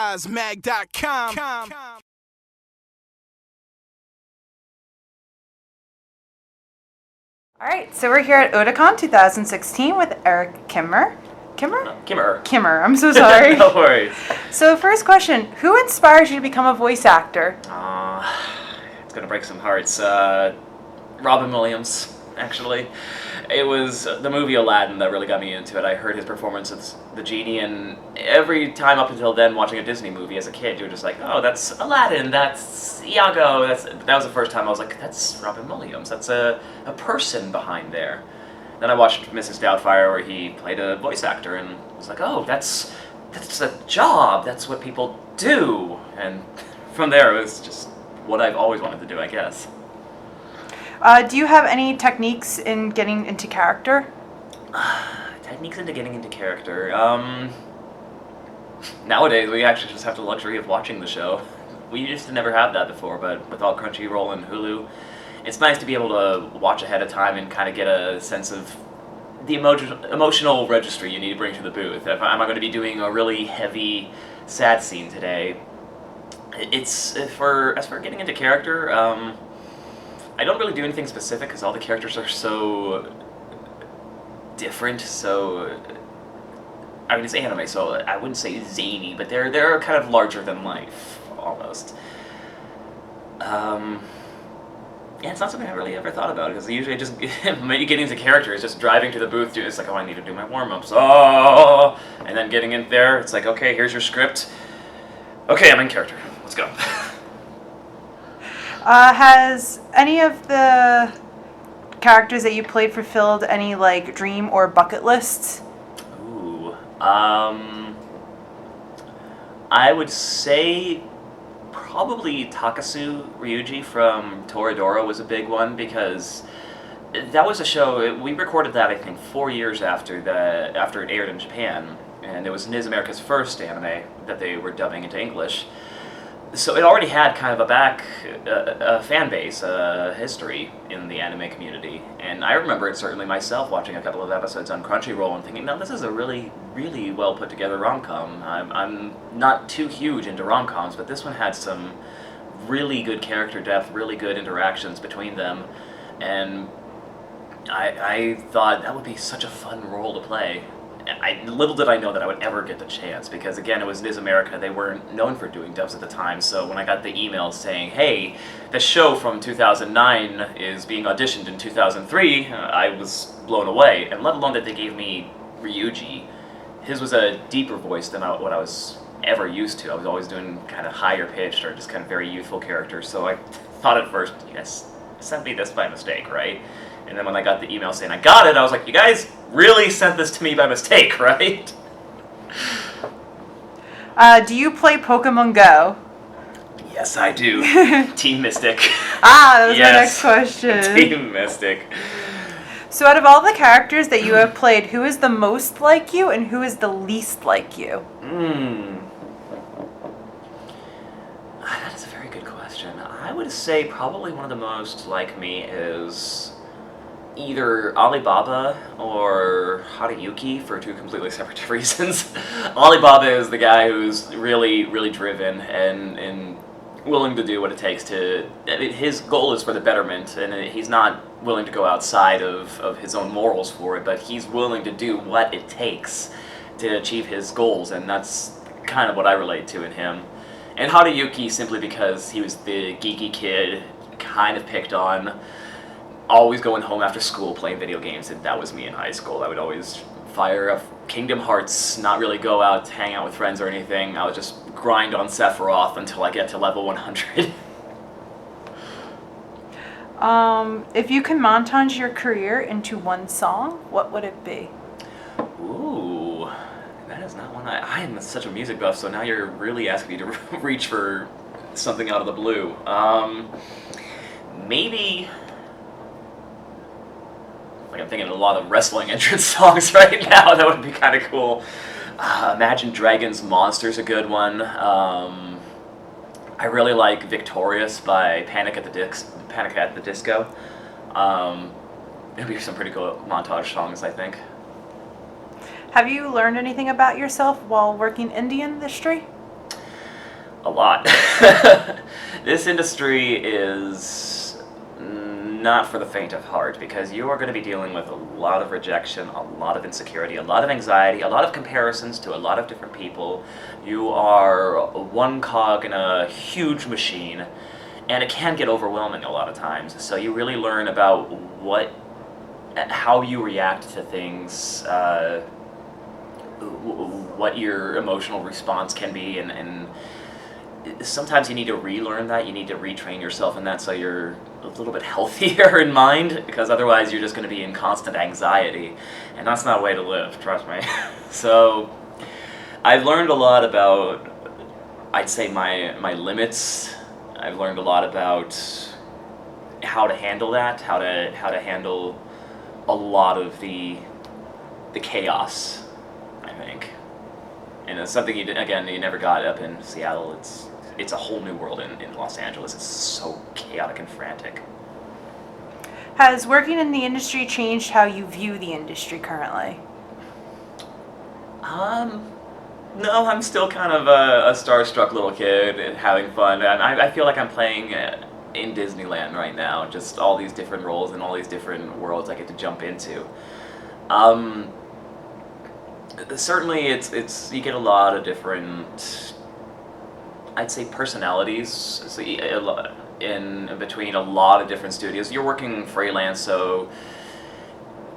montagemag.com. All right, so we're here at Otakon 2016 with Erik Kimerer. Kimerer, I'm so sorry. No worries. So first question, who inspires you to become a voice actor? It's gonna break some hearts. Robin Williams, actually. It was the movie Aladdin that really got me into it. I heard his performance as the genie, and every time up until then, watching a Disney movie as a kid, you were just like, oh, that's Aladdin, that's Iago. That was the first time I was like, that's Robin Williams. That's a person behind there. Then I watched Mrs. Doubtfire, where he played a voice actor, and was like, oh, that's a job. That's what people do. And from there, it was just what I've always wanted to do, I guess. Do you have any techniques in getting into character? Techniques into getting into character. Nowadays, we actually just have the luxury of watching the show. We used to never have that before, but with all Crunchyroll and Hulu, it's nice to be able to watch ahead of time and kind of get a sense of the emotional registry you need to bring to the booth. If I'm going to be doing a really heavy, sad scene today, as for getting into character, I don't really do anything specific because all the characters are so different. So, I mean, it's anime, so I wouldn't say zany, but they're kind of larger than life, almost. Yeah, it's not something I really ever thought about, because usually just getting into character is just driving to the booth, it's like, oh, I need to do my warm-ups, oh, and then getting in there, it's like, okay, here's your script. Okay, I'm in character. Let's go. Has any of the characters that you played fulfilled any, like, dream or bucket lists? Ooh, I would say probably Takasu Ryuji from Toradora was a big one, because that was a show, we recorded that I think 4 years after it aired in Japan, and it was Niz America's first anime that they were dubbing into English. So it already had kind of a fan base, a history in the anime community, and I remember it certainly myself watching a couple of episodes on Crunchyroll and thinking, no, this is a really, really well put together rom-com. I'm not too huge into rom-coms, but this one had some really good character depth, really good interactions between them, and I thought that would be such a fun role to play. Little did I know that I would ever get the chance, because again, it was Niz America. They weren't known for doing dubs at the time, so when I got the email saying, hey, the show from 2009 is being auditioned in 2003, I was blown away. And let alone that they gave me Ryuji. His was a deeper voice than what I was ever used to. I was always doing kind of higher pitched or just kind of very youthful characters, so I thought at first, yes, sent me this by mistake, right? And then when I got the email saying I got it, I was like, you guys really sent this to me by mistake, right? Do you play Pokemon Go? Yes, I do. Team Mystic. That was my next question. Team Mystic. So out of all the characters that you have played, who is the most like you and who is the least like you? That is a very good question. I would say probably one of the most like me is either Alibaba or Haruyuki, for two completely separate reasons. Alibaba is the guy who's really, really driven and willing to do what it takes to... his goal is for the betterment, and he's not willing to go outside of his own morals for it, but he's willing to do what it takes to achieve his goals, and that's kind of what I relate to in him. And Haruyuki simply because he was the geeky kid, kind of picked on, always going home after school playing video games, and that was me in high school. I would always fire up Kingdom Hearts, not really go out, hang out with friends or anything. I would just grind on Sephiroth until I get to level 100. If you could montage your career into one song, what would it be? Ooh, that is not one I am such a music buff, so now you're really asking me to reach for something out of the blue. Maybe... I'm thinking of a lot of wrestling entrance songs right now. That would be kind of cool. Imagine Dragons Monster's a good one. I really like Victorious by Panic at the Disco. There'd be some pretty cool Montage songs, I think. Have you learned anything about yourself while working in the industry? A lot. This industry is not for the faint of heart, because you are going to be dealing with a lot of rejection, a lot of insecurity, a lot of anxiety, a lot of comparisons to a lot of different people. You are one cog in a huge machine, and it can get overwhelming a lot of times. So you really learn about how you react to things, what your emotional response can be, and sometimes you need to relearn that, you need to retrain yourself in that so you're a little bit healthier in mind, because otherwise you're just going to be in constant anxiety, and that's not a way to live, trust me. So I've learned a lot about, I'd say, my limits. I've learned a lot about how to handle that, how to handle a lot of the chaos, I think. And it's something you never got up in Seattle. It's a whole new world in Los Angeles. It's so chaotic and frantic. Has working in the industry changed how you view the industry currently? No, I'm still kind of a starstruck little kid having fun. I feel like I'm playing in Disneyland right now. Just all these different roles and all these different worlds I get to jump into. Certainly, it's you get a lot of different, I'd say, personalities. So in between a lot of different studios. You're working freelance, so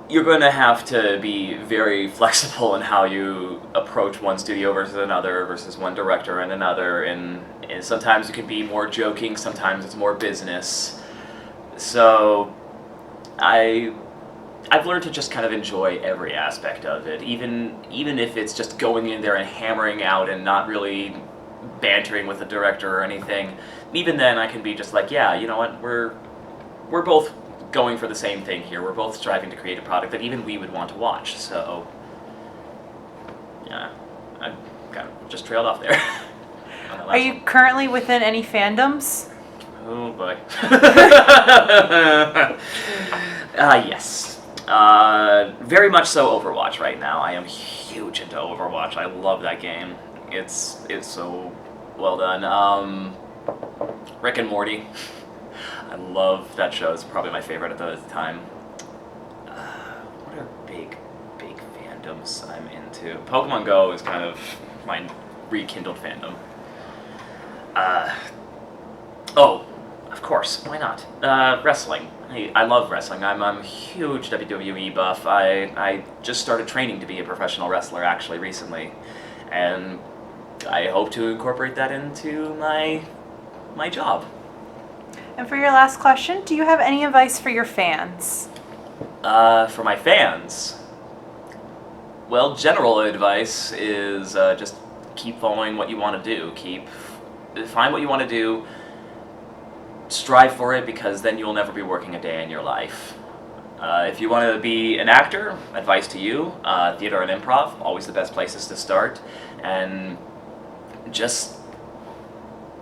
you're going to have to be very flexible in how you approach one studio versus another, versus one director and another, and sometimes it can be more joking, sometimes it's more business. So I've learned to just kind of enjoy every aspect of it, even if it's just going in there and hammering out and not really bantering with the director or anything. Even then, I can be just like, yeah, you know what, we're both going for the same thing here. We're both striving to create a product that even we would want to watch. So, yeah, I kind of just trailed off there. Are you currently within any fandoms? Oh boy. Yes. Very much so Overwatch right now. I am huge into Overwatch. I love that game. It's so well done. Rick and Morty. I love that show. It's probably my favorite at the time. What are big fandoms I'm into? Pokemon Go is kind of my rekindled fandom. Oh, of course, why not? Wrestling. I love wrestling. I'm a huge WWE buff. I just started training to be a professional wrestler actually recently, and I hope to incorporate that into my job. And for your last question, do you have any advice for your fans? For my fans, well, general advice is just keep following what you want to do. Find what you want to do. Strive for it, because then you'll never be working a day in your life. If you want to be an actor, advice to you, theater and improv, always the best places to start. And just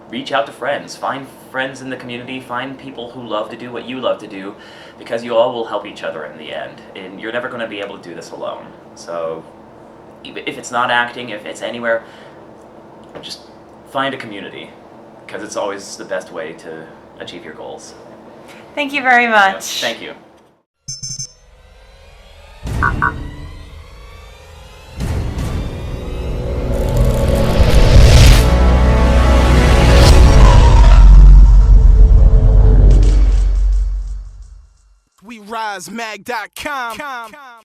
reach out to friends. Find friends in the community. Find people who love to do what you love to do, because you all will help each other in the end. And you're never going to be able to do this alone. So if it's not acting, if it's anywhere, just find a community, because it's always the best way to achieve your goals. Thank you very much. Thank you. WeRiseMag.com